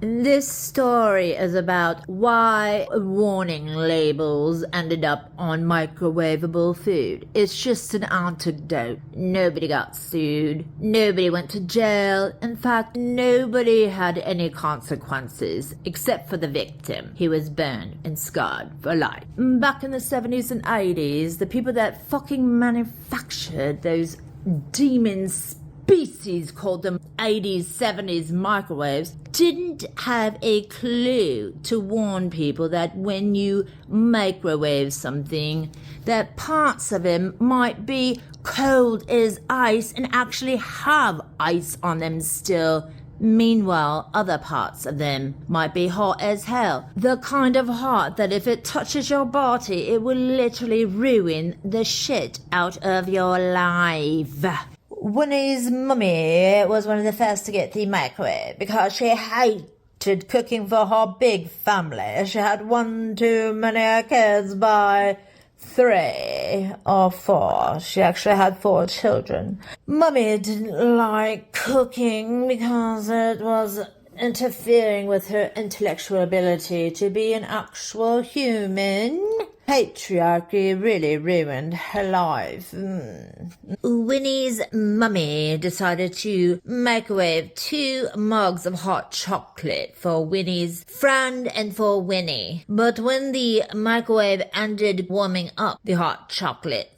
This story is about why warning labels ended up on microwavable food. It's just an anecdote. Nobody got sued. Nobody went to jail. In fact, nobody had any consequences except for the victim. He was burned and scarred for life. Back in the 70s and 80s, the people that fucking manufactured those demon species called them 80s, 70s microwaves didn't have a clue to warn people that when you microwave something, that parts of it might be cold as ice and actually have ice on them still. Meanwhile, other parts of them might be hot as hell. The kind of hot that if it touches your body, it will literally ruin the shit out of your life. Winnie's mummy was one of the first to get the microwave because she hated cooking for her big family. She had one too many kids by 3 or 4. She actually had 4 children. Mummy didn't like cooking because it was interfering with her intellectual ability to be an actual human. Patriarchy really ruined her life. Winnie's mummy decided to microwave 2 mugs of hot chocolate for Winnie's friend and for Winnie. But when the microwave ended warming up the hot chocolates,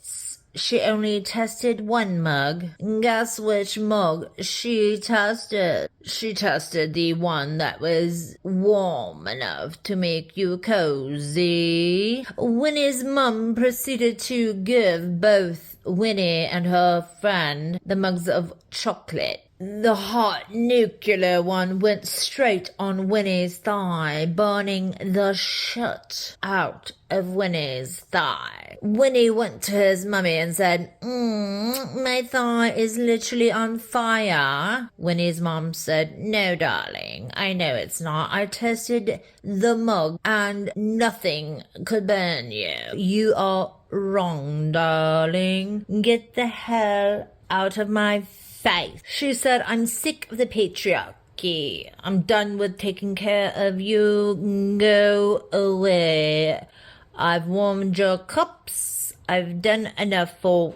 she only tested 1 mug. Guess which mug she tested? She tested the one that was warm enough to make you cozy. Winnie's mum proceeded to give both Winnie and her friend the mugs of chocolate. The hot nuclear one went straight on Winnie's thigh, burning the shit out of Winnie's thigh. Winnie went to his mummy and said, my thigh is literally on fire. Winnie's mom said, no, darling, I know it's not. I tested the mug and nothing could burn you. You are wrong, darling. Get the hell out of my face. She said, I'm sick of the patriarchy. I'm done with taking care of you. Go away. I've warmed your cups. I've done enough for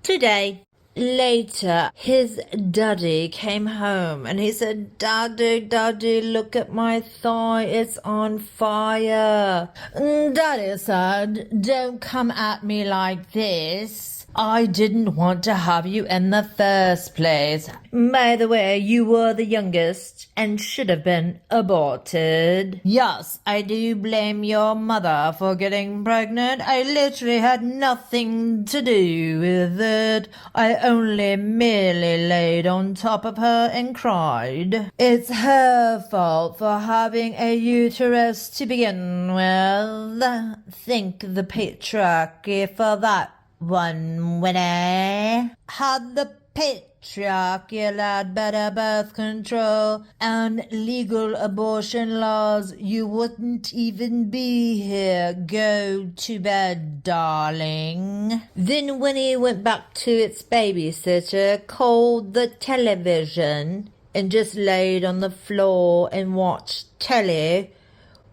today. Later, his daddy came home and he said, Daddy, look at my thigh. It's on fire. Daddy said, don't come at me like this. I didn't want to have you in the first place. By the way, you were the youngest and should have been aborted. Yes, I do blame your mother for getting pregnant. I literally had nothing to do with it. I only merely laid on top of her and cried. It's her fault for having a uterus to begin with. Thank the patriarchy for that one, Winnie. Had the patriarchy allowed better birth control and legal abortion laws, you wouldn't even be here. Go to bed, darling. Then Winnie went back to its babysitter, called the television, and just laid on the floor and watched telly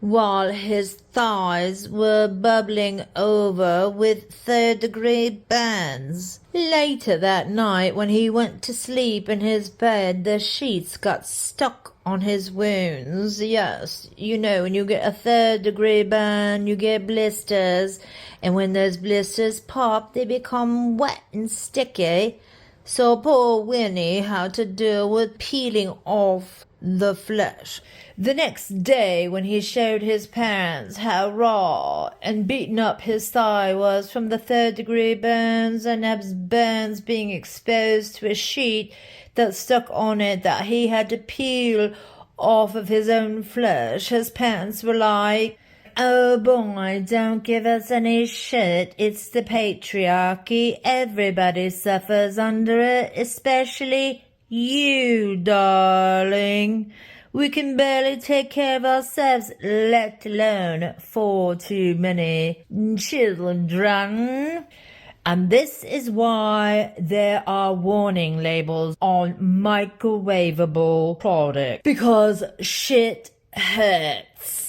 while his thighs were bubbling over with 3rd-degree burns. Later that night, when he went to sleep in his bed, the sheets got stuck on his wounds. Yes, you know, when you get a 3rd-degree burn, you get blisters, and when those blisters pop, they become wet and sticky. So poor Winnie had to deal with peeling off the flesh. The next day, when he showed his parents how raw and beaten up his thigh was from the 3rd-degree burns and those burns being exposed to a sheet that stuck on it that he had to peel off of his own flesh, his parents were like, oh boy, don't give us any shit. It's the patriarchy. Everybody suffers under it, especially you, darling. We can barely take care of ourselves, let alone 4 too many children. And this is why there are warning labels on microwavable products. Because shit hurts.